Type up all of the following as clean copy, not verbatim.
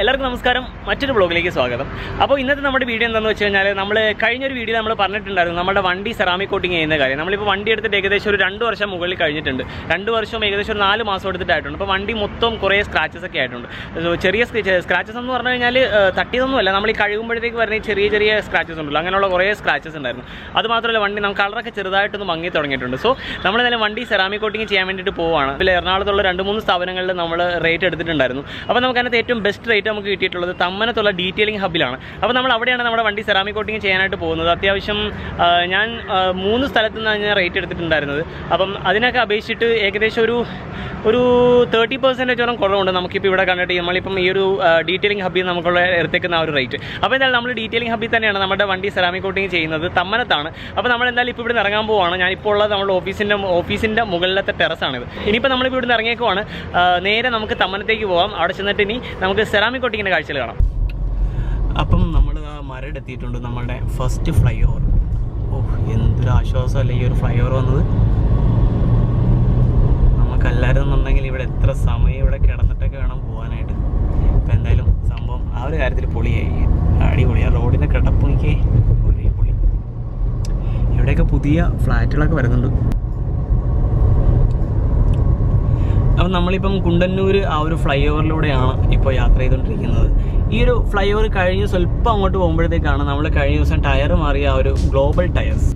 എല്ലാവർക്കും നമസ്കാരം. മറ്റൊരു ബ്ലോഗിലേക്ക് സ്വാഗതം. അപ്പോൾ ഇന്നത്തെ നമ്മുടെ വീഡിയോ എന്താണെന്ന് വെച്ച് കഴിഞ്ഞാൽ നമ്മൾ കഴിഞ്ഞൊരു വീഡിയോ നമ്മൾ പറഞ്ഞിട്ടുണ്ടായിരുന്നു നമ്മുടെ വണ്ടി സെറാമിക് കോട്ടിങ് ചെയ്യുന്ന കാര്യം. നമ്മളിപ്പോൾ വണ്ടി എടുത്തിട്ട് ഏകദേശം ഒരു 2 വർഷം മുകളിൽ കഴിഞ്ഞിട്ടുണ്ട്. 2 വർഷം ഏകദേശം ഒരു 4 മാസം എടുത്തിട്ടായിട്ടുണ്ട്. അപ്പോൾ വണ്ടി മൊത്തം കുറേ സ്ക്രാച്ചസ് ഒക്കെ ആയിട്ടുണ്ട്. ചെറിയ സ്ക്രാച്ചസ് എന്ന് പറഞ്ഞു കഴിഞ്ഞാൽ തട്ടിയതൊന്നുമല്ല, നമ്മൾ ഈ കഴുകുമ്പോഴത്തേക്ക് വരുന്ന ചെറിയ ചെറിയ സ്ക്രാച്ചസ് ഉണ്ടല്ലോ, അങ്ങനെയുള്ള കുറേ സ്ക്രാച്ചസ് ഉണ്ടായിരുന്നു. അതുമാത്രമല്ല വണ്ടി നമുക്ക് കളറൊക്കെ ചെറുതായിട്ടൊന്ന് മങ്ങി തുടങ്ങിയിട്ടുണ്ട്. സോ നമ്മൾ തന്നെ വണ്ടി സെറാമിക് കോട്ടിങ് ചെയ്യാൻ വേണ്ടിയിട്ട് പോവുകയാണ്. ഇതിൽ എറണാകുളത്തുള്ള 2-3 സ്ഥാപനങ്ങളിൽ നമ്മൾ റേറ്റ് എടുത്തിട്ടുണ്ടായിരുന്നു. അപ്പോൾ നമുക്ക് അതിനകത്ത് ഏറ്റവും ബെസ്റ്റ് റേറ്റ് നമുക്ക് കിട്ടിയിട്ടുള്ളത് തമ്മനത്തുള്ള ഡീറ്റെയിലിംഗ് ഹബിലാണ്. അപ്പോൾ നമ്മൾ അവിടെയാണ് നമ്മുടെ വണ്ടി സെറാമിക് കോട്ടിങ് ചെയ്യാനായിട്ട് പോകുന്നത്. അത്യാവശ്യം ഞാൻ 3 സ്ഥലത്ത് നിന്നാണ് ഞാൻ റേറ്റ് എടുത്തിട്ടുണ്ടായിരുന്നത്. അപ്പം അതിനൊക്കെ അപേക്ഷിച്ചിട്ട് ഏകദേശം ഒരു 30% കുറവുണ്ട് നമുക്കിപ്പോൾ ഇവിടെ കണ്ടിട്ട്. നമ്മളിപ്പം ഈ ഒരു ഡീറ്റെയിലിംഗ് ഹബിൽ നമുക്കുള്ള എടുത്തേക്കുന്ന ആ ഒരു റേറ്റ്. അപ്പോൾ എന്തായാലും നമ്മൾ ഡീറ്റെയിലിംഗ് ഹബിൽ തന്നെയാണ് നമ്മുടെ വണ്ടി സെറാമിക് കോട്ടിങ് ചെയ്യുന്നത്, തമ്മനത്താണ്. അപ്പോൾ നമ്മൾ എന്തായാലും ഇപ്പോൾ ഇവിടെ ഇറങ്ങാൻ പോവുകയാണ്. ഞാനിപ്പോൾ ഉള്ളത് നമ്മുടെ ഓഫീസിൻ്റെ മുകളിലത്തെ ടെറസാണിത്. ഇനിയിപ്പോൾ നമ്മളിപ്പോൾ ഇവിടെ ഇറങ്ങിയേക്കുവാണ്. നേരെ നമുക്ക് തമ്മനത്തേക്ക് പോകാം. അവിടെ ചെന്നിട്ട് ഇനി നമുക്ക് സെറാമിക് കോട്ടിങ്ങിൻ്റെ കാഴ്ചകൾ കാണാം. അപ്പം നമ്മൾ ആ മരട് എത്തിയിട്ടുണ്ട്, നമ്മുടെ ഫസ്റ്റ് ഫ്ലൈ ഓവർ. എന്തൊരു ആശ്വാസമല്ലേ ഈ ഒരു ഫ്ലൈ ഓവർ വന്നത്. നമുക്കല്ലായിരുന്നു എന്നുണ്ടെങ്കിൽ ഇവിടെ എത്ര സമയം ഇവിടെ കിടന്നിട്ടൊക്കെ വേണം പോകാനായിട്ട്. ഇപ്പം എന്തായാലും സംഭവം ആ ഒരു കാര്യത്തിൽ പൊളിയായി, അടിപൊളി. ആ റോഡിൻ്റെ കിടപ്പൊക്കെ ഒരേ പൊളി. ഇവിടെയൊക്കെ പുതിയ ഫ്ലാറ്റുകളൊക്കെ വരുന്നുണ്ട്. അപ്പം നമ്മളിപ്പം കുണ്ടന്നൂർ ആ ഒരു ഫ്ലൈ ഓവറിലൂടെയാണ് ഇപ്പോൾ യാത്ര ചെയ്തുകൊണ്ടിരിക്കുന്നത്. ഈ ഒരു ഫ്ലൈ ഓവർ കഴിഞ്ഞ് സ്വല്പം അങ്ങോട്ട് പോകുമ്പോഴത്തേക്കാണ് നമ്മൾ കഴിഞ്ഞ ദിവസം ടയർ മാറിയ ആ ഒരു ഗ്ലോബൽ ടയേഴ്സ്.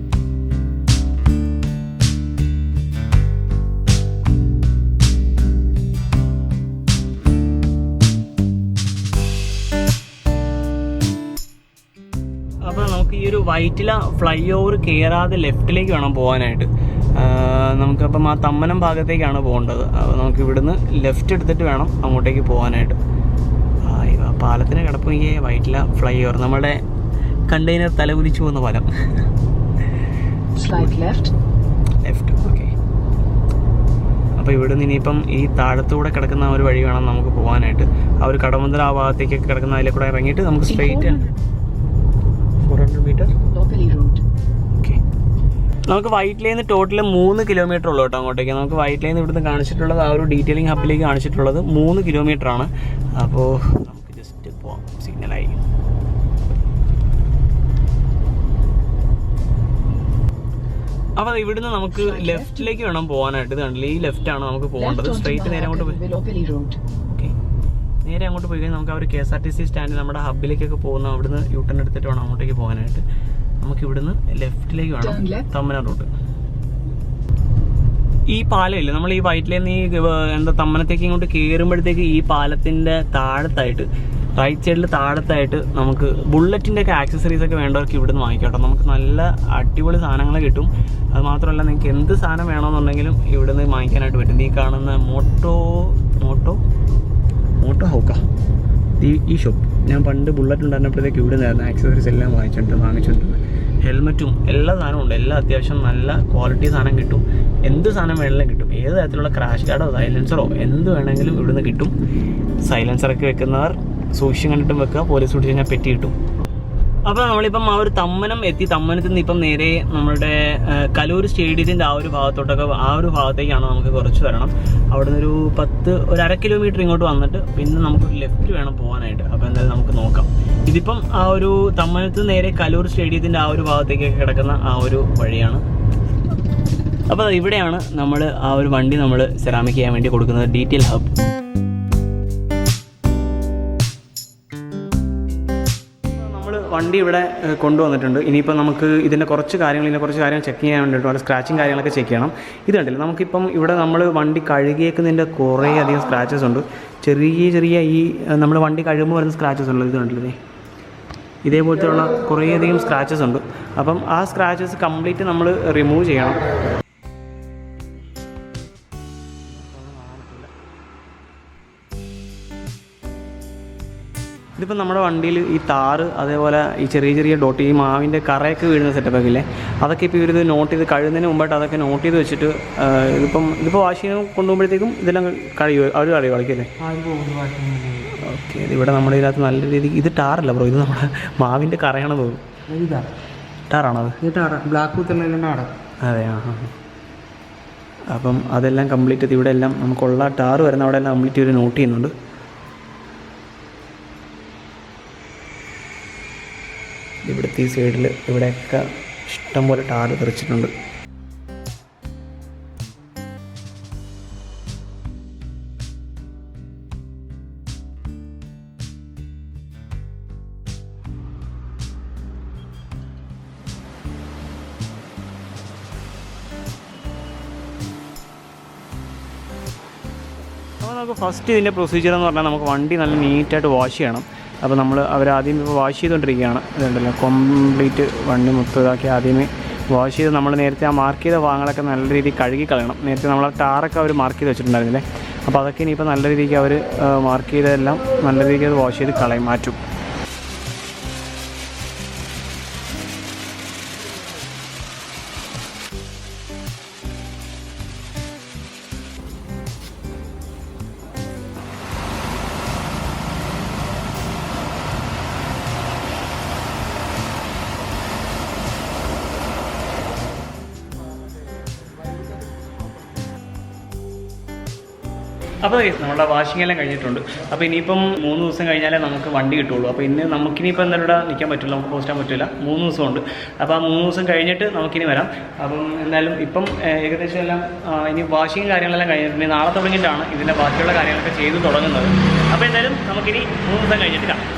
അപ്പോൾ നമുക്ക് ഈ ഒരു വൈറ്റില ഫ്ലൈ ഓവർ കയറാതെ ലെഫ്റ്റിലേക്ക് വേണം പോകാനായിട്ട്. നമുക്കപ്പം ആ തമ്മനം ഭാഗത്തേക്കാണ് പോകേണ്ടത്. അപ്പോൾ നമുക്ക് ഇവിടുന്ന് ലെഫ്റ്റ് എടുത്തിട്ട് വേണം അങ്ങോട്ടേക്ക് പോകാനായിട്ട്. ആ പാലത്തിന് കിടപ്പുകയെ വൈറ്റില ഫ്ലൈ ഓവർ, നമ്മുടെ കണ്ടെയ്നർ തലകുലിച്ചു പോകുന്ന പാലം. Left okay. അപ്പോൾ ഇവിടുന്ന് ഇനിയിപ്പം ഈ താഴത്തൂടെ കിടക്കുന്ന ഒരു വഴി വേണം നമുക്ക് പോകാനായിട്ട്. ആ ഒരു കടമന്തര ആ ഭാഗത്തേക്കൊക്കെ കിടക്കുന്ന അതിലെ കൂടെ ഇറങ്ങിയിട്ട് നമുക്ക് സ്ട്രെയിറ്റ് 400 മീറ്റർ ഓക്കെ. നമുക്ക് വൈറ്റിലേന്ന് ടോട്ടൽ 3 കിലോമീറ്റർ ഉള്ളൂ കേട്ടോ അങ്ങോട്ടേക്ക്. നമുക്ക് വൈറ്റിലേന്ന് ഇവിടുന്ന് കാണിച്ചിട്ടുള്ളത് ആ ഒരു ഡീറ്റെയിലിംഗ് ഹബിലേക്ക് കാണിച്ചിട്ടുള്ളത് 3 കിലോമീറ്ററാണ്. അപ്പോൾ നമുക്ക് ജസ്റ്റ് പോവാം. സിഗ്നലായി. അപ്പോൾ ഇവിടുന്ന് നമുക്ക് ലെഫ്റ്റിലേക്ക് വേണം പോകാനായിട്ട്. ഇത് കണ്ടില്ല, ഈ ലെഫ്റ്റാണ് നമുക്ക് പോകേണ്ടത്. സ്ട്രെയിറ്റ് നേരെ അങ്ങോട്ട് പോയി ഓക്കെ. നേരെ അങ്ങോട്ട് പോയി കഴിഞ്ഞാൽ നമുക്ക് ആ ഒരു KSRTC സ്റ്റാൻഡ് നമ്മുടെ ഹബിലേക്കൊക്കെ പോകുന്ന അവിടുന്ന് യൂട്ടേൺ എടുത്തിട്ട് വേണം അങ്ങോട്ടേക്ക് പോകാനായിട്ട്. നമുക്ക് ഇവിടുന്ന് ലെഫ്റ്റിലേക്ക് വേണം തമ്മന റൂട്ട്. ഈ പാലമില്ല, നമ്മൾ ഈ വൈറ്റിലേന്ന് ഈ തമ്മനത്തേക്ക് ഇങ്ങോട്ട് കയറുമ്പോഴത്തേക്ക് ഈ പാലത്തിൻ്റെ താഴത്തായിട്ട് റൈറ്റ് സൈഡിൽ താഴത്തായിട്ട് നമുക്ക് ബുള്ളറ്റിൻ്റെ ഒക്കെ ആക്സസറീസ് ഒക്കെ വേണ്ടവർക്ക് ഇവിടുന്ന് വാങ്ങിക്കാം കേട്ടോ. നമുക്ക് നല്ല അടിപൊളി സാധനങ്ങൾ കിട്ടും. അത് മാത്രമല്ല നിങ്ങൾക്ക് എന്ത് സാധനം വേണമെന്നുണ്ടെങ്കിലും ഇവിടുന്ന് വാങ്ങിക്കാനായിട്ട് പറ്റും. ഈ കാണുന്ന മോട്ടോ ഹൗക്ക ഈ ഷോപ്പ്, ഞാൻ പണ്ട് ബുള്ളറ്റ് ഉണ്ടായിരുന്നപ്പോഴത്തേക്ക് ഇവിടെ നിന്നായിരുന്നു ആക്സസറീസ് എല്ലാം വാങ്ങിച്ചിട്ടുണ്ട്. ഹെൽമെറ്റും എല്ലാ സാധനവും ഉണ്ട്. എല്ലാം അത്യാവശ്യം നല്ല ക്വാളിറ്റി സാധനം കിട്ടും. എന്ത് സാധനം വേണമെങ്കിലും കിട്ടും. ഏത് തരത്തിലുള്ള ക്രാഷ് ഗാർഡോ സൈലൻസറോ എന്ത് വേണമെങ്കിലും ഇവിടുന്ന് കിട്ടും. സൈലൻസറൊക്കെ വെക്കുന്നവർ സൂക്ഷിച്ചും കണ്ടിട്ടും വെക്കുക, പോലീസ് പിടിച്ച് കഴിഞ്ഞാൽ പെറ്റി കിട്ടും. അപ്പോൾ നമ്മളിപ്പം ആ ഒരു തമ്മനം എത്തി. തമ്മനത്തിൽ നിന്ന് ഇപ്പം നേരെ നമ്മുടെ കലൂർ സ്റ്റേഡിയത്തിൻ്റെ ആ ഒരു ഭാഗത്തോട്ടൊക്കെ ആ ഒരു ഭാഗത്തേക്കാണ് നമുക്ക് കുറച്ച് വരണം. അവിടെ നിന്ന് ഒരു 1/2 കിലോമീറ്റർ ഇങ്ങോട്ട് വന്നിട്ട് പിന്നെ നമുക്കൊരു ലെഫ്റ്റ് വേണം പോകാനായിട്ട്. അപ്പോൾ എന്തായാലും നമുക്ക് നോക്കാം. ഇതിപ്പം ആ ഒരു തമ്മനത്ത് നേരെ കലൂർ സ്റ്റേഡിയത്തിൻ്റെ ആ ഒരു ഭാഗത്തേക്കൊക്കെ കിടക്കുന്ന ആ ഒരു വഴിയാണ്. അപ്പോൾ ഇവിടെയാണ് നമ്മൾ ആ ഒരു വണ്ടി നമ്മൾ സെറാമിക് ചെയ്യാൻ വേണ്ടി കൊടുക്കുന്നത്, ഡീറ്റെയിൽ ഹബ്. വണ്ടി ഇവിടെ കൊണ്ടുവന്നിട്ടുണ്ട്. ഇനിയിപ്പോൾ നമുക്ക് ഇതിൻ്റെ കുറച്ച് കാര്യങ്ങൾ ചെക്ക് ചെയ്യാൻ വേണ്ടിയിട്ട് വളരെ സ്ക്രാച്ചും കാര്യങ്ങളൊക്കെ ചെക്ക് ചെയ്യണം. ഇത് കണ്ടില്ല, നമുക്കിപ്പം ഇവിടെ നമ്മൾ വണ്ടി കഴുകിയേക്കുന്നതിൻ്റെ കുറേ അധികം സ്ക്രാച്ചസ് ഉണ്ട്. ചെറിയ ഈ നമ്മൾ വണ്ടി കഴുകുമ്പോൾ വരുന്ന സ്ക്രാച്ചസ് ഉള്ളത് ഇത് കണ്ടില്ലേ, ഇതേപോലത്തെയുള്ള കുറേയധികം സ്ക്രാച്ചസ് ഉണ്ട്. അപ്പം ആ സ്ക്രാച്ചസ് കംപ്ലീറ്റ് നമ്മൾ റിമൂവ് ചെയ്യണം. ഇതിപ്പോൾ നമ്മുടെ വണ്ടിയിൽ ഈ താറ്, അതേപോലെ ഈ ചെറിയ ഡോട്ട്, ഈ മാവിൻ്റെ കറയൊക്കെ വീഴുന്ന സെറ്റപ്പൊക്കെ ഇല്ലേ, അതൊക്കെ ഇപ്പോൾ ഇവരിത് നോട്ട് ചെയ്ത് കഴിയുന്നതിന് മുമ്പായിട്ട് അതൊക്കെ നോട്ട് ചെയ്ത് വെച്ചിട്ട് ഇതിപ്പോൾ വാഷിങ് കൊണ്ടുപോകുമ്പോഴത്തേക്കും ഇതെല്ലാം അവർ കളിക്കല്ലേ. ഓക്കെ. ഇതിവിടെ നമ്മുടെ ഇതിനകത്ത് നല്ല രീതിക്ക് ഇത് ടാറല്ല ബ്രോ, ഇത് നമ്മുടെ മാവിൻ്റെ കറയാണ് തോന്നുന്നു. ടാറാണോ അത്? ബ്ലാക്ക് കുത്തുന്നതിലാണ്. അതെ. അപ്പം അതെല്ലാം കംപ്ലീറ്റ് ഇവിടെ എല്ലാം നമുക്കുള്ള ടാറ് വരുന്ന അവിടെ എല്ലാം കംപ്ലീറ്റ് ഒരു നോട്ട് ചെയ്യുന്നുണ്ട്. ഇവിടുത്തെ ഈ സൈഡിൽ ഇവിടെയൊക്കെ ഇഷ്ടംപോലെ ടാറ് തെറിച്ചിട്ടുണ്ട്. അപ്പോൾ നമുക്ക് ഫസ്റ്റ് ഇതിൻ്റെ പ്രൊസീജിയർ എന്ന് പറഞ്ഞാൽ നമുക്ക് വണ്ടി നല്ല നീറ്റായിട്ട് വാഷ് ചെയ്യണം. അപ്പോൾ അവരാദ്യം ഇപ്പോൾ വാഷ് ചെയ്തുകൊണ്ടിരിക്കുകയാണ്. ഇതുണ്ടല്ലോ കംപ്ലീറ്റ് വണ്ടി മൊത്തമാക്കി ആദ്യമേ വാഷ് ചെയ്ത് നമ്മൾ നേരത്തെ ആ മാർക്ക് ചെയ്ത ഭാഗങ്ങളൊക്കെ നല്ല രീതിയിൽ കഴുകി കളയണം. നേരത്തെ നമ്മൾ ടാറൊക്കെ അവർ മാർക്ക് ചെയ്ത് വെച്ചിട്ടുണ്ടായിരുന്നില്ലേ, അപ്പോൾ അതൊക്കെ ഇനിയിപ്പോൾ നല്ല രീതിക്ക് അവർ മാർക്ക് ചെയ്തതെല്ലാം നല്ല രീതിക്ക് അത് വാഷ് ചെയ്ത് മാറ്റും. അപ്പോൾ നമ്മുടെ വാഷിംഗ് എല്ലാം കഴിഞ്ഞിട്ടുണ്ട്. അപ്പോൾ ഇനിയിപ്പം 3 ദിവസം കഴിഞ്ഞാലേ നമുക്ക് വണ്ടി കിട്ടുള്ളൂ. അപ്പോൾ നമുക്കിനിയിപ്പോൾ എന്തായാലും ഇവിടെ നിൽക്കാൻ പറ്റില്ല, നമുക്ക് പോസ്റ്റ് ചെയ്യാൻ പറ്റില്ല. 3 ദിവസമുണ്ട്. അപ്പോൾ ആ 3 ദിവസം കഴിഞ്ഞിട്ട് നമുക്കിനി വരാം. അപ്പം എന്തായാലും ഇപ്പം ഏകദേശം എല്ലാം ഇനി വാഷിങ് കാര്യങ്ങളെല്ലാം കഴിഞ്ഞിട്ടുണ്ട്. നാളെ തുടങ്ങിയിട്ടാണ് ഇതിൻ്റെ ബാക്കിയുള്ള കാര്യങ്ങളൊക്കെ ചെയ്ത് തുടങ്ങുന്നത്. അപ്പോൾ എന്തായാലും നമുക്കിനി 3 ദിവസം കഴിഞ്ഞിട്ട് കാണാം.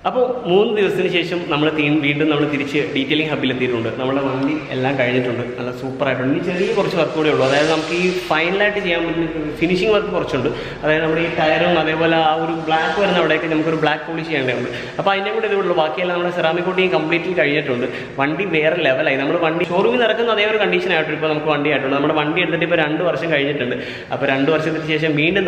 അപ്പോൾ 3 ദിവസത്തിന് ശേഷം വീണ്ടും നമ്മൾ തിരിച്ച് ഡീറ്റെയിലിംഗ് ഹബ്ബിൽ എത്തിയിട്ടുണ്ട്. നമ്മുടെ വണ്ടി എല്ലാം കഴിഞ്ഞിട്ടുണ്ട്, നല്ല സൂപ്പറായിട്ടുണ്ട്. ഇനി ചെറിയ കുറച്ച് വർക്ക് കൂടെ ഉള്ളൂ. അതായത് നമുക്ക് ഈ ഫൈനലായിട്ട് ചെയ്യാൻ പറ്റുന്ന ഫിനിഷിംഗ് വർക്ക് കുറച്ചുണ്ട്. അതായത് നമ്മുടെ ഈ ടയറും അതേപോലെ ആ ഒരു ബ്ലാക്ക് വരുന്ന അവിടെയൊക്കെ നമുക്കൊരു ബ്ലാക്ക് പോളിഷ് ചെയ്യേണ്ടതുണ്ട്. അപ്പോൾ അതിൻ്റെ കൂടെ ഇതേ ഉള്ളൂ. ബാക്കിയെല്ലാം നമ്മുടെ സെറാമിക് കോട്ടിങ് കംപ്ലീറ്റ്ലി കഴിഞ്ഞിട്ടുണ്ട്. വണ്ടി വേറെ ലെവലായി. നമ്മൾ വണ്ടി ഷോറൂമിൽ നടക്കുന്ന അതേ ഒരു കണ്ടീഷനായിട്ടുണ്ട് ഇപ്പോൾ നമുക്ക് വണ്ടി ആയിട്ടുണ്ട്. നമ്മുടെ വണ്ടി എടുത്തിട്ട് ഇപ്പോൾ 2 വർഷം കഴിഞ്ഞിട്ടുണ്ട്. അപ്പോൾ 2 വർഷത്തിന് ശേഷം വീണ്ടും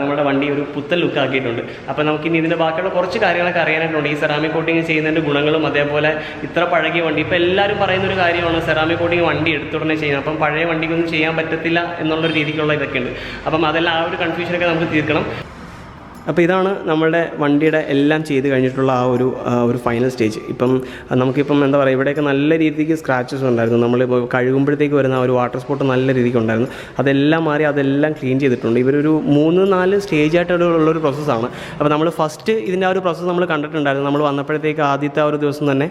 നമ്മുടെ വണ്ടി ഒരു പുത്തൻ ലുക്ക് ആക്കിയിട്ടുണ്ട്. അപ്പോൾ നമുക്കിനി ഇതിൻ്റെ ബാക്കിയുള്ള കുറച്ച് കാര്യങ്ങളൊക്കെ അറിയാനായിട്ടുണ്ട്. ഈ സെറാമിക് കോട്ടിങ് ചെയ്യുന്നതിൻ്റെ ഗുണങ്ങളും അതേപോലെ ഇത്ര പഴകിയ വണ്ടി ഇപ്പോൾ എല്ലാവരും പറയുന്നൊരു കാര്യമാണ് സെറാമിക് കോട്ടിങ് വണ്ടി എടുത്തുടനെ ചെയ്യുന്നത്. അപ്പം പഴയ വണ്ടിക്കൊന്നും ചെയ്യാൻ പറ്റത്തില്ല എന്നുള്ളൊരു രീതിക്കുള്ള ഇതൊക്കെ ഉണ്ട്. അപ്പം അതെല്ലാം ആ ഒരു കൺഫ്യൂഷനൊക്കെ നമുക്ക് തീർക്കണം. അപ്പോൾ ഇതാണ് നമ്മളുടെ വണ്ടിയുടെ എല്ലാം ചെയ്ത് കഴിഞ്ഞിട്ടുള്ള ഒരു ഫൈനൽ സ്റ്റേജ്. നമുക്കിപ്പം എന്താ പറയുക, ഇവിടെയൊക്കെ നല്ല രീതിക്ക് സ്ക്രാച്ചസ് ഉണ്ടായിരുന്നു. നമ്മളിപ്പോൾ കഴുകുമ്പോഴത്തേക്ക് വരുന്ന ഒരു വാട്ടർ സ്പോട്ട് നല്ല രീതിക്ക് ഉണ്ടായിരുന്നു. അതെല്ലാം മാറി അതെല്ലാം ക്ലീൻ ചെയ്തിട്ടുണ്ട്. ഇവരൊരു 3-4 സ്റ്റേജായിട്ടുള്ളൊരു പ്രോസസ്സാണ്. അപ്പോൾ നമ്മൾ ഫസ്റ്റ് ഇതിൻ്റെ ഒരു പ്രോസസ്സ് നമ്മൾ കണ്ടിട്ടുണ്ടായിരുന്നു. നമ്മൾ വന്നപ്പോഴത്തേക്ക് ആദ്യത്തെ ഒരു ദിവസം തന്നെ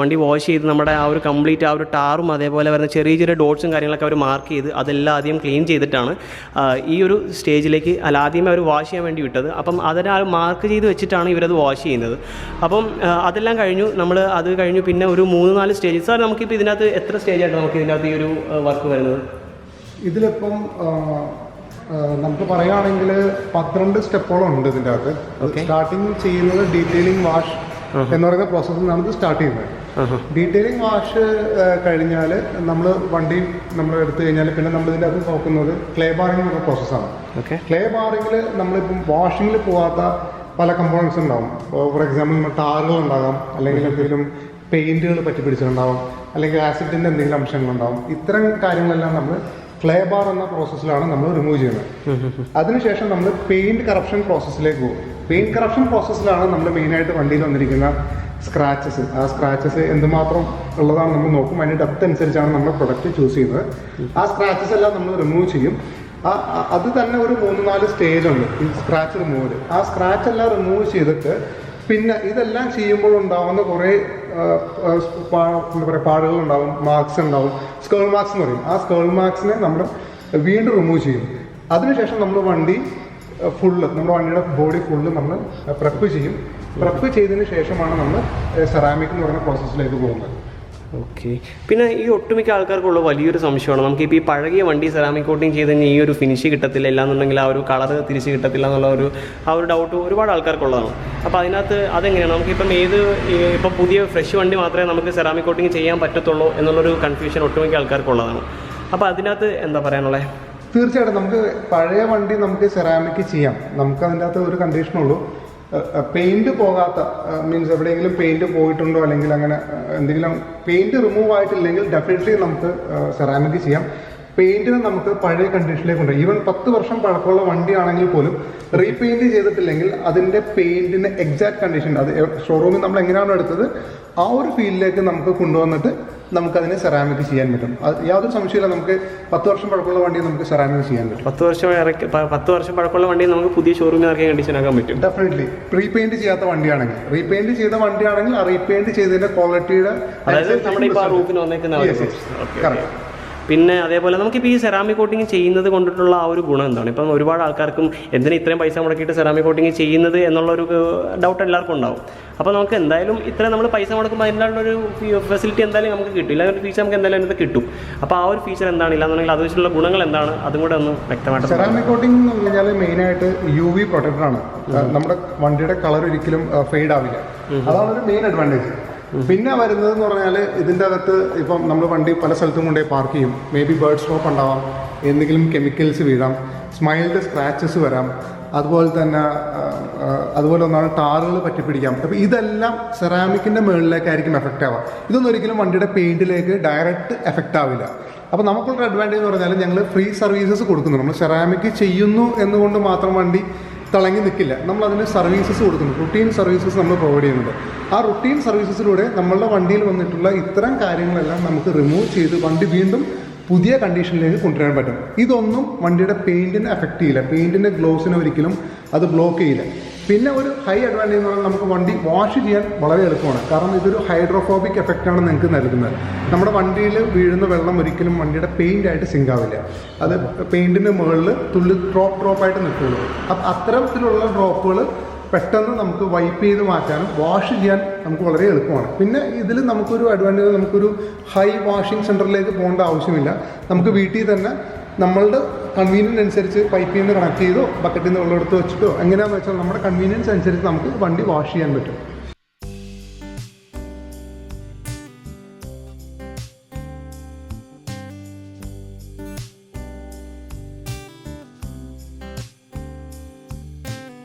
വണ്ടി വാഷ് ചെയ്ത് നമ്മുടെ ഒരു കംപ്ലീറ്റ് ഒരു ടാറും അതേപോലെ വരുന്ന ചെറിയ ചെറിയ ഡോട്ട്സും കാര്യങ്ങളൊക്കെ അവർ മാർക്ക് ചെയ്ത് അതെല്ലാം ആദ്യം ക്ലീൻ ചെയ്തിട്ടാണ് ഈ ഒരു സ്റ്റേജിലേക്ക് ആദ്യമേ അവർ വാഷ് ചെയ്യാൻ വേണ്ടി വിട്ടത്. അപ്പം അതിനെ മാർക്ക് ചെയ്ത് വെച്ചിട്ടാണ് ഇവരത് വാഷ് ചെയ്യുന്നത്. അപ്പം അതെല്ലാം കഴിഞ്ഞു. അത് കഴിഞ്ഞു പിന്നെ ഒരു 3-4 സ്റ്റേജ്. സാർ നമുക്കിപ്പോൾ ഇതിനകത്ത് എത്ര സ്റ്റേജായിട്ട് നമുക്ക് ഇതിനകത്ത് ഈ ഒരു വർക്ക് വരുന്നത്? ഇതിലിപ്പം നമുക്ക് പറയുകയാണെങ്കിൽ 12 സ്റ്റെപ്പോളം ഉണ്ട് ഇതിൻ്റെ അകത്ത്. സ്റ്റാർട്ടിങ് ചെയ്യുന്നത് ഡീറ്റെയിലിംഗ് വാഷ് എന്ന് പറയുന്ന പ്രോസസ്സിൽ നിന്നാണ് ഇത് സ്റ്റാർട്ട് ചെയ്യുന്നത്. ഡീറ്റെയിലിംഗ് വാഷ് കഴിഞ്ഞാൽ വണ്ടി നമ്മൾ എടുത്തു കഴിഞ്ഞാൽ പിന്നെ നമ്മളിതിൻ്റെ അകത്ത് നോക്കുന്നത് ക്ലേ ബാറിംഗ് എന്ന പ്രോസസ്സാണ്. ക്ലേ ബാറിങ്ങിൽ നമ്മളിപ്പം വാഷിങ്ങിൽ പോകാത്ത പല കമ്പോണൻസ് ഉണ്ടാവും. ഫോർ എക്സാമ്പിൾ ടാറുകൾ ഉണ്ടാകാം, അല്ലെങ്കിൽ എന്തെങ്കിലും പെയിൻറ്റുകൾ പറ്റി പിടിച്ചിട്ടുണ്ടാവും, അല്ലെങ്കിൽ ആസിഡിൻ്റെ എന്തെങ്കിലും അംശങ്ങളുണ്ടാവും. ഇത്തരം കാര്യങ്ങളെല്ലാം നമ്മൾ ക്ലേ ബാർ എന്ന പ്രോസസ്സിലാണ് നമ്മൾ റിമൂവ് ചെയ്യുന്നത്. അതിനുശേഷം നമ്മൾ പെയിൻറ്റ് കറപ്ഷൻ പ്രോസസ്സിലേക്ക് പോകും. പെയിൻറ്റ് കറപ്ഷൻ പ്രോസസ്സിലാണ് നമ്മൾ മെയിനായിട്ട് വണ്ടിയിൽ വന്നിരിക്കുന്ന സ്ക്രാച്ചസ്. ആ സ്ക്രാച്ചസ് എന്തുമാത്രം ഉള്ളതാണ് നമ്മൾ നോക്കും. അതിൻ്റെ ഡെപ്ത് അനുസരിച്ചാണ് നമ്മൾ പ്രൊഡക്റ്റ് ചൂസ് ചെയ്യുന്നത്. ആ സ്ക്രാച്ചസ് എല്ലാം നമ്മൾ റിമൂവ് ചെയ്യും. അത് തന്നെ ഒരു 3-4 സ്റ്റേജ് ഉണ്ട് ഈ സ്ക്രാച്ച് റിമൂവൽ. ആ സ്ക്രാച്ച് എല്ലാം റിമൂവ് ചെയ്തിട്ട് പിന്നെ ഇതെല്ലാം ചെയ്യുമ്പോൾ ഉണ്ടാവുന്ന കുറേ എന്താ പറയുക പാടുകൾ ഉണ്ടാവും, മാർക്സ് ഉണ്ടാവും, സ്കേൾ മാർക്സ് എന്ന് പറയും. ആ സ്കേൾ മാർക്സിനെ നമ്മൾ വീണ്ടും റിമൂവ് ചെയ്യും. അതിനുശേഷം നമ്മൾ വണ്ടി നമ്മുടെ വണ്ടിയുടെ ബോഡി ഫുള്ള് നമ്മൾ പ്രെപ്പ് ചെയ്യും. പ്രെപ്പ് ചെയ്തതിന് ശേഷമാണ് നമ്മൾ സെറാമിക് എന്ന് പറയുന്ന പ്രോസസ്സിലേക്ക് പോകുന്നത്. ഓക്കെ. പിന്നെ ഈ ഒട്ടുമിക്ക ആൾക്കാർക്കുള്ള വലിയൊരു സംശയമാണ്, നമുക്കിപ്പോൾ ഈ പഴകിയ വണ്ടി സെറാമിക് കോട്ടിങ് ചെയ്ത് കഴിഞ്ഞാൽ ഈ ഒരു ഫിനിഷ് കിട്ടത്തില്ല, ഇല്ലാന്നുണ്ടെങ്കിൽ ആ ഒരു കളർ തിരിച്ച് കിട്ടത്തില്ല എന്നുള്ള ഒരു ഡൗട്ട് ഒരുപാട് ആൾക്കാർക്കുള്ളതാണ്. അപ്പോൾ അതിനകത്ത് അതെങ്ങനെയാണ് നമുക്കിപ്പം ഇപ്പം പുതിയ ഫ്രഷ് വണ്ടി മാത്രമേ നമുക്ക് സെറാമിക് കോട്ടിങ് ചെയ്യാൻ പറ്റത്തുള്ളൂ എന്നുള്ളൊരു കൺഫ്യൂഷൻ ഒട്ടുമിക്ക ആൾക്കാർക്കുള്ളതാണ്. അപ്പോൾ അതിനകത്ത് എന്താ പറയാനുള്ളത്? തീർച്ചയായിട്ടും നമുക്ക് പഴയ വണ്ടി നമുക്ക് സെറാമിക് ചെയ്യാം. നമുക്ക് അതിൻ്റെ അകത്ത് ഒരു കണ്ടീഷനുള്ളൂ, പെയിൻറ്റ് പോകാത്ത, മീൻസ് എവിടെയെങ്കിലും പെയിൻറ്റ് പോയിട്ടുണ്ടോ അല്ലെങ്കിൽ അങ്ങനെ എന്തെങ്കിലും പെയിൻറ്റ് റിമൂവ് ആയിട്ടില്ലെങ്കിൽ ഡെഫിനറ്റ്ലി നമുക്ക് സെറാമിക് ചെയ്യാം. പെയിൻറ്റിന് നമുക്ക് പഴയ കണ്ടീഷനിലേക്ക് ഉണ്ട്. ഈവൻ 10 വർഷം പഴക്കമുള്ള വണ്ടിയാണെങ്കിൽ പോലും റീപെയിൻറ്റ് ചെയ്തിട്ടില്ലെങ്കിൽ അതിൻ്റെ പെയിൻറ്റിന് എക്സാക്ട് കണ്ടീഷൻ, അത് ഷോറൂമിൽ നമ്മൾ എങ്ങനെയാണോ എടുത്തത് ആ ഒരു ഫീൽഡിലേക്ക് നമുക്ക് കൊണ്ടുവന്നിട്ട് നമുക്കതിനെ സെറാമിക് ചെയ്യാൻ പറ്റും. യാതൊരു സംശയമില്ല, നമുക്ക് 10 വർഷം പഴക്കമുള്ള വണ്ടി നമുക്ക് സെറാമിക് ചെയ്യാൻ പറ്റും. 10 വർഷം പഴക്കമുള്ള വണ്ടി നമുക്ക് പുതിയ ഷോറൂമിൽ ഇറക്കി കണ്ടീഷനാക്കാൻ പറ്റും. ഡെഫിനറ്റ്ലി. റീപെയിൻറ്റ് ചെയ്യാത്ത വണ്ടിയാണെങ്കിൽ, റീപെയിൻറ്റ് ചെയ്ത വണ്ടിയാണെങ്കിൽ ആ റീപെയിൻറ്റ് ചെയ്തതിൻ്റെ ക്വാളിറ്റിയുടെ നമ്മുടെ ഇപ്പോൾ റൂഫിന് വന്നേക്കുന്ന. പിന്നെ അതേപോലെ നമുക്കിപ്പോൾ ഈ സെറാമിക് കോട്ടിങ് ചെയ്യുന്നത് കൊണ്ടിട്ടുള്ള ആ ഒരു ഗുണം എന്താണ്? ഇപ്പം ഒരുപാട് ആൾക്കാർക്കും എന്തിനാ ഇത്രയും പൈസ മുടക്കിയിട്ട് സെറാമിക് കോട്ടിങ് ചെയ്യുന്നത് എന്നുള്ളൊരു ഡൗട്ട് എല്ലാവർക്കും ഉണ്ടാവും. അപ്പോൾ നമുക്ക് എന്തായാലും ഇത്രയും നമ്മൾ പൈസ മുടക്കുമ്പോൾ അതിനുള്ളൊരു ഫെസിലിറ്റി എന്തായാലും നമുക്ക് കിട്ടും, ഇല്ല ഒരു ഫീച്ചർ നമുക്ക് എന്തായാലും അതിനകത്ത് കിട്ടും. അപ്പോൾ ആ ഒരു ഫീച്ചർ എന്താണ്, ഇല്ലാന്നുണ്ടെങ്കിൽ അത് വെച്ചിട്ടുള്ള ഗുണങ്ങൾ എന്താണ്, അതും കൂടെ ഒന്ന് വ്യക്തമായിട്ട്. സെറാമിക് കോട്ടിംഗ് എന്ന് പറഞ്ഞാൽ മെയിനായിട്ട് UV പ്രൊട്ടക്ടറാണ്. നമ്മുടെ വണ്ടിയുടെ കളർ ഒരിക്കലും ഫെയ്ഡ് ആവില്ല. അതാണ് ഒരു മെയിൻ അഡ്വാൻറ്റേജ്. പിന്നെ വരുന്നതെന്ന് പറഞ്ഞാൽ ഇതിൻ്റെ അകത്ത് ഇപ്പം നമ്മൾ വണ്ടി പല സ്ഥലത്തും കൊണ്ടുപോയി പാർക്ക് ചെയ്യും. മേ ബി ബേർഡ് സ്ട്രോപ്പ് ഉണ്ടാവാം, എന്തെങ്കിലും കെമിക്കൽസ് വീഴാം, സ്മൈൽഡ് സ്ക്രാച്ചസ് വരാം, അതുപോലെ ഒന്നാണ് ടാറുകൾ പറ്റിപ്പിടിക്കാം. അപ്പോൾ ഇതെല്ലാം സെറാമിക്കിൻ്റെ മുകളിലേക്കായിരിക്കും എഫക്റ്റ് ആവുക. ഇതൊന്നും ഒരിക്കലും വണ്ടിയുടെ പെയിൻറ്റിലേക്ക് ഡയറക്റ്റ് എഫക്റ്റ് ആവില്ല. അപ്പോൾ നമുക്കുള്ളൊരു അഡ്വാൻറ്റേജ് എന്ന് പറഞ്ഞാൽ ഞങ്ങൾ ഫ്രീ സർവീസസ് കൊടുക്കുന്നു. നമ്മൾ സെറാമിക് ചെയ്യുന്നു എന്നുകൊണ്ട് മാത്രം വണ്ടി തിളങ്ങി നിൽക്കില്ല. നമ്മളതിന് സർവീസസ് കൊടുക്കുന്നു, റുട്ടീൻ സർവീസസ് നമ്മൾ പ്രൊവൈഡ് ചെയ്യുന്നുണ്ട്. ആ റുട്ടീൻ സർവീസസിലൂടെ നമ്മളുടെ വണ്ടിയിൽ വന്നിട്ടുള്ള ഇത്തരം കാര്യങ്ങളെല്ലാം നമുക്ക് റിമൂവ് ചെയ്ത് വണ്ടി വീണ്ടും പുതിയ കണ്ടീഷനിലേക്ക് കൊണ്ടുവരാൻ പറ്റും. ഇതൊന്നും വണ്ടിയുടെ പെയിൻറ്റിനെ എഫക്റ്റ് ചെയ്യില്ല, പെയിൻറ്റിൻ്റെ ഗ്ലോസിനെ ഒരിക്കലും അത് ബ്ലോക്ക് ചെയ്യില്ല. പിന്നെ ഒരു ഹൈ അഡ്വാൻറ്റേജ് എന്ന് പറഞ്ഞാൽ നമുക്ക് വണ്ടി വാഷ് ചെയ്യാൻ വളരെ എളുപ്പമാണ്. കാരണം ഇതൊരു ഹൈഡ്രോഫോബിക് എഫക്റ്റാണ് നിങ്ങൾക്ക് നൽകുന്നത്. നമ്മുടെ വണ്ടിയിൽ വീഴുന്ന വെള്ളം ഒരിക്കലും വണ്ടിയുടെ പെയിൻ്റായിട്ട് സിങ്ക് ആവില്ല. അത് പെയിൻറ്റിൻ്റെ മുകളിൽ തുള്ളി ഡ്രോപ്പായിട്ട് നിൽക്കുള്ളൂ. അപ്പം അത്തരത്തിലുള്ള ഡ്രോപ്പുകൾ പെട്ടെന്ന് നമുക്ക് വൈപ്പ് ചെയ്ത് മാറ്റാനും വാഷ് ചെയ്യാൻ നമുക്ക് വളരെ എളുപ്പമാണ്. പിന്നെ ഇതിൽ നമുക്കൊരു അഡ്വാൻറ്റേജ്, നമുക്കൊരു ഹൈ വാഷിംഗ് സെൻറ്ററിലേക്ക് പോകേണ്ട ആവശ്യമില്ല. നമുക്ക് വീട്ടിൽ തന്നെ നമ്മളുടെ കൺവീനിയൻസ് അനുസരിച്ച് പൈപ്പിൽ നിന്ന് കണക്ട് ചെയ്തോ ബക്കറ്റിൽ നിന്ന് വെള്ളം എടുത്ത് വെച്ചിട്ടോ എങ്ങനെയാണെന്ന് വെച്ചാൽ നമ്മുടെ കൺവീനിയൻസ് അനുസരിച്ച് നമുക്ക് വണ്ടി വാഷ് ചെയ്യാൻ പറ്റും.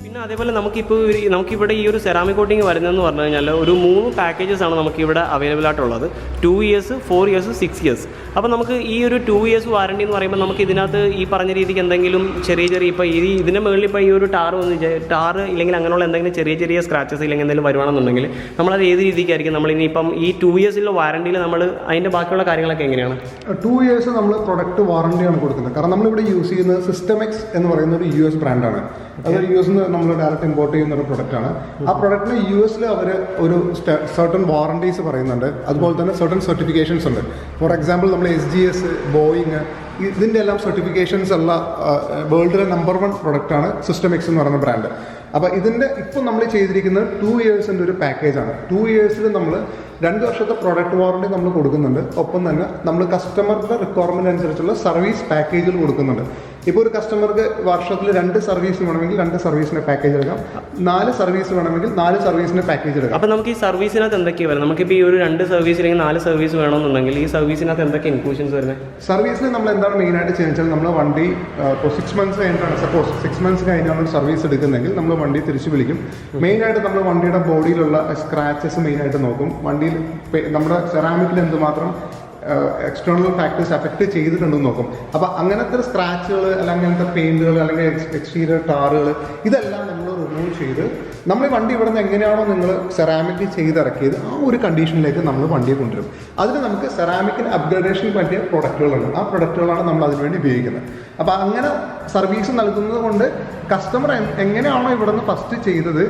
പിന്നെ പിന്നെ അതേപോലെ നമുക്കിവിടെ ഈ ഒരു സെറാമിക് കോട്ടിങ് വരുന്നതെന്ന് പറഞ്ഞു കഴിഞ്ഞാൽ ഒരു 3 പാക്കേജസ് ആണ് നമുക്കിവിടെ അവൈലബിൾ ആയിട്ടുള്ളത്. 2 years, 4 years, 6 years. അപ്പോൾ നമുക്ക് ഈ ഒരു 2 years വാറണ്ടി എന്ന് പറയുമ്പോൾ നമുക്ക് ഇതിനകത്ത് ഈ പറഞ്ഞ രീതിക്ക് എന്തെങ്കിലും ചെറിയ ഇപ്പോൾ ഇതിൻ്റെ മുകളിൽ ഇപ്പോൾ ഈ ഒരു ടാർ ഇല്ലെങ്കിൽ അങ്ങനെയുള്ള എന്തെങ്കിലും ചെറിയ സ്ക്രാച്ചസ് ഇല്ലെങ്കിൽ എന്തെങ്കിലും വരുവാണെന്നുണ്ടെങ്കിൽ നമ്മളത് ഏത് രീതിക്കായിരിക്കും നമ്മൾ ഇനിയിപ്പം ഈ 2 yearsലുള്ള വാറണ്ടിയിൽ നമ്മൾ അതിൻ്റെ ബാക്കിയുള്ള കാര്യങ്ങളൊക്കെ എങ്ങനെയാണ്? 2 years നമ്മൾ പ്രൊഡക്റ്റ് വാറണ്ടിയാണ് കൊടുക്കുന്നത്. കാരണം നമ്മളിവിടെ യൂസ് ചെയ്യുന്നത് സിസ്റ്റമെക്സ് എന്ന് പറയുന്ന ഒരു US ബ്രാൻഡാണ്. അത് US നമ്മൾ ഡയറക്റ്റ് ഇമ്പോർട്ട് ചെയ്യുന്ന ഒരു പ്രൊഡക്റ്റാണ്. ആ പ്രൊഡക്റ്റിന് US അവർ ഒരു സർട്ടൺ വാറണ്ടീസ് പറയുന്നുണ്ട്. അതുപോലെ തന്നെ സർട്ടൺ സർട്ടിഫിക്കേഷൻസ് ഉണ്ട്. ഫോർ എക്സാമ്പിൾ നമ്മൾ SGS, ബോയിങ്, ഇതിൻ്റെ എല്ലാം സർട്ടിഫിക്കേഷൻസ് ഉള്ള വേൾഡിലെ നമ്പർ 1 പ്രൊഡക്റ്റാണ് സിസ്റ്റമെക്സ് എന്ന് പറയുന്ന ബ്രാൻഡ്. അപ്പോൾ ഇതിൻ്റെ ഇപ്പം നമ്മൾ ചെയ്തിരിക്കുന്നത് 2 yearsൻ്റെ ഒരു പാക്കേജാണ്. 2 yearsൽ നമ്മൾ 2 വർഷത്തെ പ്രൊഡക്റ്റ് വാറണ്ടി നമ്മൾ കൊടുക്കുന്നുണ്ട്. ഒപ്പം തന്നെ നമ്മൾ കസ്റ്റമറുടെ റിക്വയർമെൻറ്റ് അനുസരിച്ചുള്ള സർവീസ് പാക്കേജുകൾ കൊടുക്കുന്നുണ്ട്. ഇപ്പോൾ ഒരു കസ്റ്റമർക്ക് വർഷത്തിൽ 2 സർവീസ് വേണമെങ്കിൽ 2 സർവീസിൻ്റെ പാക്കേജ് എടുക്കാം, 4 സർവീസ് വേണമെങ്കിൽ 4 സർവീസിൻ്റെ പാക്കേജ് എടുക്കാം. അപ്പോൾ നമുക്ക് ഈ സർവീസിനകത്ത് എന്തൊക്കെയാണ് വരുന്നത്? നമുക്കിപ്പോൾ ഈ ഒരു 2 സർവീസ് അല്ലെങ്കിൽ 4 സർവീസ് വേണമെന്നുണ്ടെങ്കിൽ ഈ സർവീസിനകത്ത് എന്തൊക്കെ ഇൻക്ലൂഷൻസ് വരുന്നത്? സർവീസിൽ നമ്മൾ എന്താണ് മെയിനായിട്ട് ചെയ്യുന്നത്, നമ്മൾ വണ്ടി ഇപ്പോൾ 6 months കഴിഞ്ഞിട്ടാണ്, സപ്പോസ് 6 months കഴിഞ്ഞാണ് സർവീസ് എടുക്കുന്നതെങ്കിൽ നമ്മൾ വണ്ടി തിരിച്ചു വിളിക്കും. മെയിനായിട്ട് നമ്മൾ വണ്ടിയുടെ ബോഡിയിലുള്ള സ്ക്രാച്ചസ് മെയിനായിട്ട് നോക്കും. വണ്ടിയിൽ നമ്മുടെ സെറാമിക്കിൽ എന്തുമാത്രം എക്സ്റ്റേണൽ ഫാക്ടേഴ്സ് എഫക്റ്റ് ചെയ്തിട്ടുണ്ടെന്ന് നോക്കും. അപ്പോൾ അങ്ങനത്തെ സ്ക്രാച്ചുകൾ അല്ലെങ്കിൽ അങ്ങനത്തെ പെയിൻറ്റുകൾ അല്ലെങ്കിൽ എക്സ്റ്റീരിയർ ടാറുകൾ ഇതെല്ലാം നമ്മൾ റിമൂവ് ചെയ്ത് നമ്മൾ ഈ വണ്ടി ഇവിടെ നിന്ന് എങ്ങനെയാണോ നിങ്ങൾ സെറാമിക് ചെയ്തിറക്കിയത് ആ ഒരു കണ്ടീഷനിലേക്ക് നമ്മൾ വണ്ടിയെ കൊണ്ടുവരും. അതിന് നമുക്ക് സെറാമിക്കിന് അപ്ഗ്രേഡേഷൻ പറ്റിയ പ്രൊഡക്റ്റുകളുണ്ട്. ആ പ്രൊഡക്റ്റുകളാണ് നമ്മൾ അതിനുവേണ്ടി ഉപയോഗിക്കുന്നത്. അപ്പോൾ അങ്ങനെ സർവീസ് നൽകുന്നത് കൊണ്ട് കസ്റ്റമർ എങ്ങനെയാണോ ഇവിടെ നിന്ന് ഫസ്റ്റ് ചെയ്തത്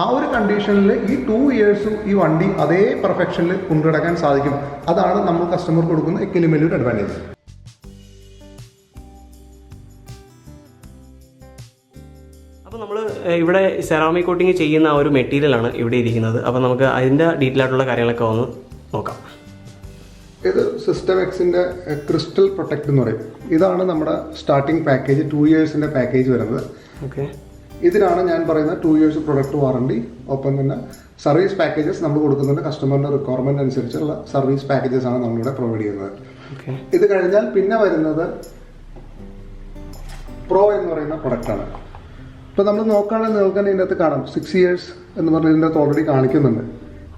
ആ ഒരു കണ്ടീഷനിൽ ഈ 2 yearsഉം ഈ വണ്ടി അതേ പെർഫെക്ഷനിൽ കൊണ്ടുനടക്കാൻ സാധിക്കും. അതാണ് നമ്മൾ കസ്റ്റമർ കൊടുക്കുന്ന ഏറ്റവും വലിയൊരു അഡ്വാൻറ്റേജ്. അപ്പോൾ നമ്മൾ ഇവിടെ സെറാമിക് കോട്ടിങ് ചെയ്യുന്ന ആ ഒരു മെറ്റീരിയലാണ് ഇവിടെ ഇരിക്കുന്നത്. അപ്പോൾ നമുക്ക് അതിൻ്റെ ഡീറ്റെയിൽ ആയിട്ടുള്ള കാര്യങ്ങളൊക്കെ ഒന്ന് നോക്കാം. ഇത് സിസ്റ്റമെക്സിൻ്റെ ക്രിസ്റ്റൽ പ്രൊട്ടക്റ്റ് എന്ന് പറയും. ഇതാണ് നമ്മുടെ സ്റ്റാർട്ടിംഗ് പാക്കേജ്, 2 yearsൻ്റെ പാക്കേജ് വരുന്നത്. ഓക്കെ, ഇതിനാണ് ഞാൻ പറയുന്ന 2 years പ്രൊഡക്റ്റ് വാറണ്ടി. ഒപ്പം തന്നെ സർവീസ് പാക്കേജസ് നമ്മൾ കൊടുക്കുന്നുണ്ട്. കസ്റ്റമറിൻ്റെ റിക്വയർമെൻറ്റ് അനുസരിച്ചുള്ള സർവീസ് പാക്കേജസ് ആണ് നമ്മളിവിടെ പ്രൊവൈഡ് ചെയ്യുന്നത്. ഇത് കഴിഞ്ഞാൽ പിന്നെ വരുന്നത് പ്രോ എന്ന് പറയുന്ന പ്രൊഡക്റ്റാണ്. ഇപ്പോൾ നമ്മൾ നോക്കുകയാണെങ്കിൽ നിങ്ങൾക്ക് ഇതിൻ്റെ അകത്ത് കാണാം 6 years എന്ന് പറഞ്ഞാൽ ഇതിൻ്റെ അകത്ത് ഓൾറെഡി കാണിക്കുന്നുണ്ട്.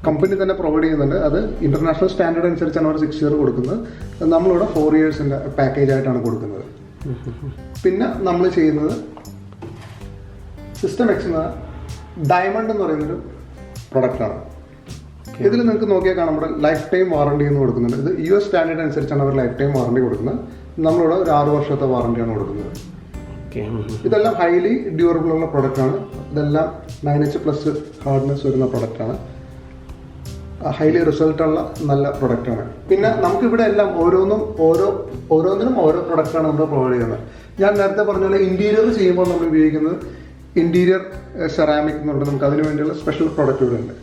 കമ്പനി തന്നെ പ്രൊവൈഡ് ചെയ്യുന്നുണ്ട്. അത് ഇൻ്റർനാഷണൽ സ്റ്റാൻഡേർഡ് അനുസരിച്ചാണ് അവർ 6 year കൊടുക്കുന്നത്. നമ്മളിവിടെ 4 yearsൻ്റെ പാക്കേജ് ആയിട്ടാണ് കൊടുക്കുന്നത്. പിന്നെ നമ്മൾ ചെയ്യുന്നത് സിസ്റ്റമെക്സ് എന്ന ഡയമണ്ട് എന്ന് പറയുന്നൊരു പ്രൊഡക്റ്റാണ്. ഇതിൽ നിങ്ങൾക്ക് നോക്കിയാൽ കാണാം നമ്മുടെ ലൈഫ് ടൈം വാറണ്ടി എന്ന് കൊടുക്കുന്നുണ്ട്. ഇത് US സ്റ്റാൻഡേർഡ് അനുസരിച്ചാണ് അവർ ലൈഫ് ടൈം വാറണ്ടി കൊടുക്കുന്നത്. നമ്മളിവിടെ ഒരു 6 വർഷത്തെ വാറണ്ടിയാണ് കൊടുക്കുന്നത്. ഇതെല്ലാം ഹൈലി ഡ്യൂറബിൾ ഉള്ള പ്രൊഡക്റ്റാണ്. ഇതെല്ലാം 9H+ ഹാർഡ്നെസ് വരുന്ന പ്രൊഡക്റ്റാണ്. ഹൈലി റിസൾട്ടുള്ള നല്ല പ്രൊഡക്റ്റാണ്. പിന്നെ നമുക്കിവിടെ എല്ലാം ഓരോന്നിനും ഓരോ പ്രൊഡക്റ്റാണ് നമ്മൾ പ്രൊവൈഡ് ചെയ്യുന്നത്. ഞാൻ നേരത്തെ പറഞ്ഞ പോലെ ഇൻറ്റീരിയർ ചെയ്യുമ്പോൾ നമ്മൾ ഉപയോഗിക്കുന്നത് ഇൻറ്റീരിയർ സെറാമിക് എന്നുള്ളത് നമുക്ക് അതിന് വേണ്ടിയുള്ള സ്പെഷ്യൽ പ്രൊഡക്റ്റ് ഇവിടെ ഉണ്ട്.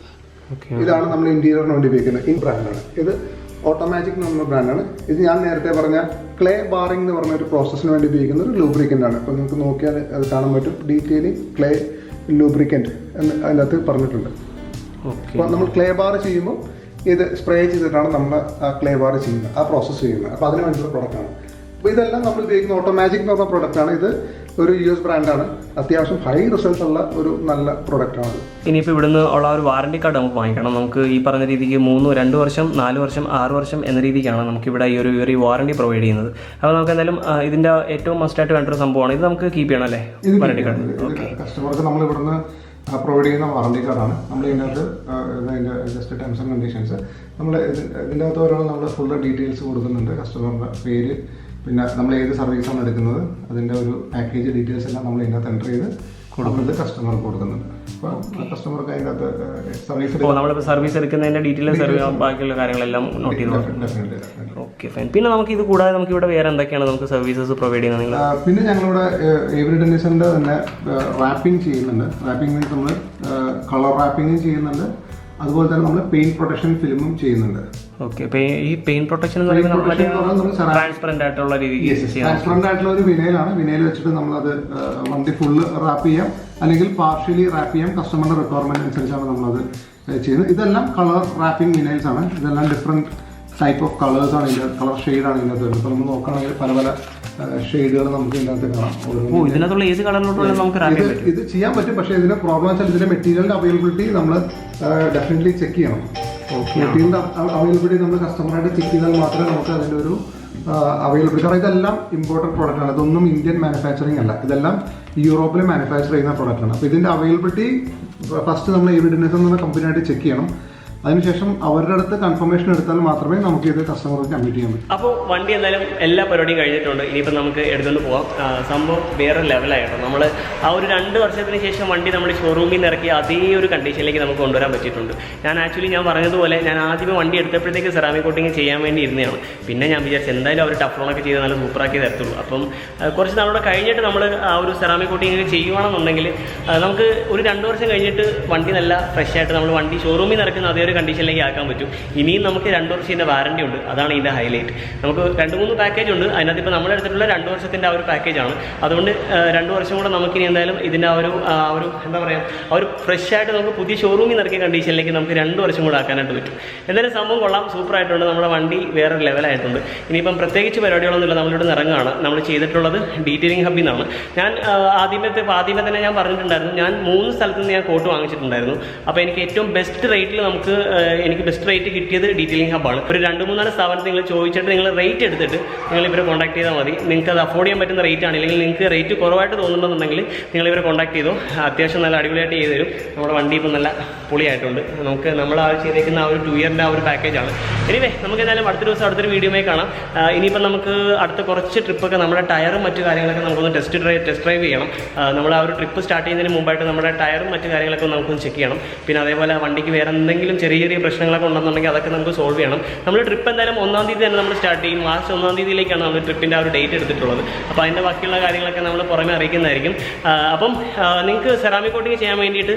ഇതാണ് നമ്മൾ ഇൻറ്റീരിയറിന് വേണ്ടി ഉപയോഗിക്കുന്നത്. ബ്രാൻഡാണ് ഇത്. ഓട്ടോമാറ്റിക് എന്ന് പറഞ്ഞ ബ്രാൻഡാണ് ഇത്. ഞാൻ നേരത്തെ പറഞ്ഞ ക്ലേ ബാറിംഗ് എന്ന് പറഞ്ഞ ഒരു പ്രോസസ്സിന് വേണ്ടി ഉപയോഗിക്കുന്ന ഒരു ലൂബ്രിക്കൻ്റ് ആണ്. അപ്പോൾ നിങ്ങൾക്ക് നോക്കിയാൽ അത് കാണാൻ പറ്റും. ഡീറ്റെയിലിംഗ് ക്ലേ ലൂബ്രിക്കൻ്റ് എന്ന് അതിനകത്ത് പറഞ്ഞിട്ടുണ്ട്. അപ്പോൾ നമ്മൾ ക്ലേ ബാർ ചെയ്യുമ്പോൾ ഇത് സ്പ്രേ ചെയ്തിട്ടാണ് നമ്മൾ ആ ക്ലേ ബാർ ചെയ്യുന്നത്, ആ പ്രോസസ്സ് ചെയ്യുന്നത്. അപ്പോൾ അതിന് വേണ്ടിയുള്ള പ്രൊഡക്റ്റാണ്. അപ്പോൾ ഇതെല്ലാം നമ്മൾ ഉപയോഗിക്കുന്ന ഓട്ടോമാറ്റിക് എന്ന് പറഞ്ഞ പ്രൊഡക്റ്റാണ്. ഇത് ഒരു US ബ്രാൻഡാണ്. അത്യാവശ്യം ഹൈ റിസൾട്ട് ഉള്ള ഒരു നല്ല പ്രൊഡക്റ്റാണ്. ഇനിയിപ്പോൾ ഇവിടുന്ന് ഉള്ള ഒരു വാറണ്ടി കാർഡ് നമുക്ക് വാങ്ങിക്കണം. നമുക്ക് ഈ പറഞ്ഞ രീതിക്ക് 2 വർഷം, 4 വർഷം, 6 വർഷം എന്ന രീതിക്കാണ് നമുക്കിവിടെ ഈ ഒരു വാറണ്ടി പ്രൊവൈഡ് ചെയ്യുന്നത്. അപ്പോൾ നമുക്ക് എന്തായാലും ഇതിൻ്റെ ഏറ്റവും മസ്റ്റായിട്ട് വേണ്ട ഒരു സംഭവമാണ്. ഇത് നമുക്ക് കീപ്പ് ചെയ്യണം അല്ലേ വാറണ്ടി കാർഡ്? ഓക്കെ, കസ്റ്റമർക്ക് നമ്മൾ ഇവിടുന്ന് പ്രൊവൈഡ് ചെയ്യുന്ന വാറണ്ടി കാർഡാണ്. നമ്മൾ ഇതിനകത്ത് ഇതിൻ്റെ ജസ്റ്റ് ടേംസ് ആൻഡ് കണ്ടീഷൻസ് നമ്മൾ ഇതിൻ്റെ അകത്ത് ഓരോ നമ്മൾ ഫുൾ ഡീറ്റെയിൽസ് കൊടുക്കുന്നുണ്ട്. കസ്റ്റമറിൻ്റെ പേര്, പിന്നെ നമ്മൾ ഏത് സർവീസാണ് എടുക്കുന്നത്, അതിൻ്റെ ഒരു പാക്കേജ് ഡീറ്റെയിൽസ് എല്ലാം നമ്മൾ ഇതിനകത്ത് എൻ്റർ ചെയ്ത് കൊടുക്കുന്നത് കസ്റ്റമർക്ക് കൊടുക്കുന്നുണ്ട്. അപ്പോൾ കസ്റ്റമർക്ക് അതിനകത്ത് സർവീസ് എടുക്കുന്നതിൻ്റെ ഡീറ്റെയിൽസ് ബാക്കിയുള്ള കാര്യങ്ങളെല്ലാം നോട്ട് ചെയ്ത്. Okay, fine. പിന്നെ നമുക്ക് ഇത് കൂടാതെ നമുക്ക് ഇവിടെ വേറെ എന്തൊക്കെയാണ് നമുക്ക് സർവീസസ് പ്രൊവൈഡ് ചെയ്യുന്നത്? പിന്നെ ഞങ്ങളിവിടെ എവരിഡൻസിൻ്റെ തന്നെ റാപ്പിംഗ് ചെയ്യുന്നുണ്ട്. റാപ്പിംഗ് മീൻസ് നമ്മൾ കളർ റാപ്പിംഗും ചെയ്യുന്നുണ്ട്. അതുപോലെ തന്നെ നമ്മൾ പെയിന്റ് പ്രൊട്ടക്ഷൻ ഫിലിമും ചെയ്യുന്നുണ്ട്. ഓക്കെ, ഈ പെയിന്റ് പ്രൊട്ടക്ഷൻ ട്രാൻസ്പെറന്റ് ആയിട്ടുള്ള രീതിയിൽ ട്രാൻസ്പെറന്റ് ആയിട്ടുള്ള ഒരു വിനയിലാണ്. വിനയിൽ വെച്ചിട്ട് നമ്മളത് വണ്ടി ഫുള്ള് റാപ്പ് ചെയ്യാം, അല്ലെങ്കിൽ പാർഷ്യലി റാപ്പ് ചെയ്യാം. കസ്റ്റമറുടെ റിക്വയർമെന്റ് അനുസരിച്ചാണ് നമ്മളത് ചെയ്യുന്നത്. ഇതെല്ലാം കളർ റാപ്പിംഗ് വിനൈൽസ് ആണ്. ഇതെല്ലാം ഡിഫറെൻറ്റ് ടൈപ്പ് ഓഫ് കളേഴ്സാണ് ഇതിൻ്റെ, കളർ ഷെയ്ഡാണ് ഇതിനകത്ത് വരുന്നത്. ഇപ്പോൾ നമ്മൾ നോക്കുകയാണെങ്കിൽ പല പല ഷെയ്ഡുകൾ നമുക്ക് ഇതിനകത്ത് കാണാം. ഇതിനകത്തുള്ള ഏത് കളറിലോട്ടുള്ള നമുക്ക് ഇത് ചെയ്യാൻ പറ്റും. പക്ഷേ ഇതിന് പ്രോബ്ലം വെച്ചാൽ ഇതിന്റെ മെറ്റീരിയലിന്റെ അവൈലബിലിറ്റി നമ്മൾ ഡെഫിനറ്റ്ലി ചെക്ക് ചെയ്യണം. മെറ്റീരിയലിന്റെ അവൈലബിലിറ്റി നമ്മൾ കസ്റ്റമറായിട്ട് ചെക്ക് ചെയ്താൽ മാത്രമേ നമുക്ക് അതിൻ്റെ ഒരു അവൈലബിലിറ്റി. കാരണം ഇതെല്ലാം ഇമ്പോർട്ടഡ് പ്രോഡക്റ്റ് ആണ്. ഇതൊന്നും ഇന്ത്യൻ മാനുഫാക്ചറിങ് അല്ല, ഇതെല്ലാം യൂറോപ്പിൽ മാനുഫാക്ചർ ചെയ്യുന്ന പ്രോഡക്റ്റ് ആണ്. അപ്പോൾ ഇതിന്റെ അവൈലബിലിറ്റി ഫസ്റ്റ് നമ്മൾ എവിഡൻസ് എന്ന കമ്പനിയായിട്ട് ചെക്ക് ചെയ്യണം. അതിനുശേഷം അവരുടെ അടുത്ത് കൺഫർമേഷൻ എടുത്താൽ മാത്രമേ നമുക്ക് ഇത് കസ്റ്റമർക്ക് കമ്മിറ്റ് ചെയ്യാൻ പറ്റൂ. അപ്പോൾ വണ്ടി എന്തായാലും എല്ലാ പരിപാടിയും കഴിഞ്ഞിട്ടുണ്ട്. ഇനിയിപ്പോൾ നമുക്ക് എടുത്തുകൊണ്ട് പോകാം. സംഭവം വേറെ ലെവലായിട്ടോ. നമ്മൾ ആ ഒരു 2 വർഷത്തിന് ശേഷം വണ്ടി നമ്മൾ ഷോറൂമിൽ നിന്ന് ഇറക്കി അതേ ഒരു കണ്ടീഷനിലേക്ക് നമുക്ക് കൊണ്ടുവരാൻ പറ്റിയിട്ടുണ്ട്. ഞാൻ പറഞ്ഞതുപോലെ ഞാൻ ആദ്യമേ വണ്ടി എടുത്തപ്പോഴത്തേക്ക് സെറാമിക് കോട്ടിങ് ചെയ്യാൻ വേണ്ടി ഇരുന്നതാണ്. പിന്നെ ഞാൻ വിചാരിച്ചു എന്തായാലും അവർ ടഫ്ലോണൊക്കെ ചെയ്ത് നല്ല സൂപ്പറാക്കി തരത്തുള്ളൂ. അപ്പം കുറച്ച് നാളോടെ കഴിഞ്ഞിട്ട് നമ്മൾ ആ ഒരു സെറാമിക് കോട്ടിങ് ചെയ്യുകയാണെന്നുണ്ടെങ്കിൽ നമുക്ക് ഒരു 2 വർഷം കഴിഞ്ഞിട്ട് വണ്ടി നല്ല ഫ്രഷ് ആയിട്ട് നമ്മൾ വണ്ടി ഷോറൂമിൽ നിന്ന് ഇറക്കുന്ന അതേ ഒരു കണ്ടീഷനിലേക്ക് ആക്കാൻ പറ്റും. ഇനിയും നമുക്ക് 2 വർഷത്തിൻ്റെ വാറണ്ടി ഉണ്ട്. അതാണ് ഇതിൻ്റെ ഹൈലൈറ്റ്. നമുക്ക് 2-3 പാക്കേജ് ഉണ്ട്. അതിനകത്ത് ഇപ്പോൾ നമ്മൾ എടുത്തിട്ടുള്ള 2 വർഷത്തിൻ്റെ ആ ഒരു പാക്കേജാണ്. അതുകൊണ്ട് 2 വർഷം കൂടെ നമുക്കിനി എന്തായാലും ഇതിൻ്റെ ആ ഒരു എന്താ പറയുക, ആ ഒരു ഫ്രഷ് ആയിട്ട് നമുക്ക് പുതിയ ഷോറൂമിൽ നിറക്കിയ കണ്ടീഷനിലേക്ക് നമുക്ക് 2 വർഷം കൂടെ ആക്കാനായിട്ട് പറ്റും. എന്തായാലും സംഭവം കൊള്ളാം, സൂപ്പറായിട്ടുണ്ട്. നമ്മുടെ വണ്ടി വേറെ ലെവലായിട്ടുണ്ട്. ഇനിയിപ്പം പ്രത്യേകിച്ച് പരിപാടികളൊന്നുമില്ല. നമ്മളിവിടെ ഇറങ്ങുകയാണ്. നമ്മൾ ചെയ്തിട്ടുള്ളത് ഡീറ്റെയിലിംഗ് ഹബ്ബിൽ നിന്നാണ്. ഞാൻ ആദ്യമേ തന്നെ ഞാൻ പറഞ്ഞിട്ടുണ്ടായിരുന്നു, ഞാൻ 3 സ്ഥലത്ത് നിന്ന് ഞാൻ കോട്ട് വാങ്ങിച്ചിട്ടുണ്ടായിരുന്നു. അപ്പോൾ എനിക്ക് ഏറ്റവും ബെസ്റ്റ് റേറ്റിൽ എനിക്ക് ബെസ്റ്റ് റേറ്റ് കിട്ടിയത് ഡീറ്റെയിലിംഗ് ഹബ്ബാണ്. ഒരു 2-3 സ്ഥാപനത്തിൽ നിങ്ങൾ ചോദിച്ചിട്ട് നിങ്ങൾ റേറ്റ് എടുത്തിട്ട് നിങ്ങൾ ഇവരെ കോൺടാക്ട് ചെയ്താൽ മതി. നിങ്ങൾക്ക് അത് അഫോർഡ് ചെയ്യാൻ പറ്റുന്ന റേറ്റ് ആണ്. അല്ലെങ്കിൽ നിങ്ങൾക്ക് റേറ്റ് കുറവായിട്ട് തോന്നുന്നുണ്ടെന്നുണ്ടെങ്കിൽ നിങ്ങൾ ഇവരെ കോൺടാക്ട് ചെയ്തു. അത്യാവശ്യം നല്ല അടിപൊളിയായിട്ട് ചെയ്ത് തരും. നമ്മുടെ വണ്ടി ഇപ്പം നല്ല പൊളിയായിട്ടുണ്ട്. നമ്മൾ ആ ചെയ്തേക്കുന്ന ആ ഒരു 2 ഇയറിൻ്റെ ആ ഒരു പാക്കേജാണ്. എനിവേ നമുക്ക് എന്തായാലും അടുത്തൊരു വീഡിയോയിൽ കാണാം. ഇനിയിപ്പം നമുക്ക് അടുത്ത കുറച്ച് ട്രിപ്പൊക്കെ നമ്മുടെ ടയറും മറ്റു കാര്യങ്ങളൊക്കെ നമുക്കൊന്ന് ടെസ്റ്റ് ഡ്രൈവ് ചെയ്യണം. നമ്മൾ ആ ഒരു ട്രിപ്പ് സ്റ്റാർട്ട് ചെയ്യുന്നതിന് മുമ്പായിട്ട് നമ്മുടെ ടയറും മറ്റു കാര്യങ്ങളൊക്കെ നമുക്കൊന്ന് ചെക്ക് ചെയ്യണം. പിന്നെ അതേപോലെ വണ്ടിക്ക് വേറെ എന്തെങ്കിലും ചെറിയ പ്രശ്നങ്ങളൊക്കെ ഉണ്ടെന്നുണ്ടെങ്കിൽ അതൊക്കെ നമുക്ക് സോൾവ് ചെയ്യണം. നമ്മൾ ട്രിപ്പ് എന്തായാലും 1-ാം തീയതി തന്നെ നമ്മൾ സ്റ്റാർട്ട് ചെയ്യും. മാർച്ച് 1-ാം തീയതിയിലേക്കാണ് നമ്മൾ ട്രിപ്പിൻ്റെ ആ ഒരു ഡേറ്റ് എടുത്തിട്ടുള്ളത്. അപ്പോൾ അതിൻ്റെ ബാക്കിയുള്ള കാര്യങ്ങളൊക്കെ നമ്മൾ പുറമെ അറിയിക്കുന്നതായിരിക്കും. അപ്പം നിങ്ങൾക്ക് സെറാമിക് കോട്ടിങ് ചെയ്യാൻ വേണ്ടിയിട്ട്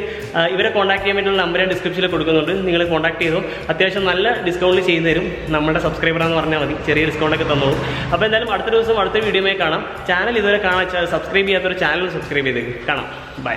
ഇവരെ കോൺടാക്ട് ചെയ്യാൻ വേണ്ടിയുള്ള നമ്പർ ഡിസ്ക്രിപ്ഷനിൽ കൊടുക്കുന്നുണ്ട്. നിങ്ങൾ കോൺടാക്ട് ചെയ്തു. അത്യാവശ്യം നല്ല ഡിസ്കൗണ്ടിൽ ചെയ്തു തരും. നമ്മുടെ സബ്സ്ക്രൈബറാന്ന് പറഞ്ഞാൽ മതി, ചെറിയ ഡിസ്കൗണ്ടൊക്കെ തന്നോളൂ. അപ്പോൾ എന്തായാലും അടുത്ത ദിവസം അടുത്ത വീഡിയോയിൽ കാണാം. ചാനൽ ഇതുവരെ സബ്സ്ക്രൈബ് ചെയ്യാത്തൊരു ചാനൽ സബ്സ്ക്രൈബ് ചെയ്തേക്ക്. കാണാം. ബൈ.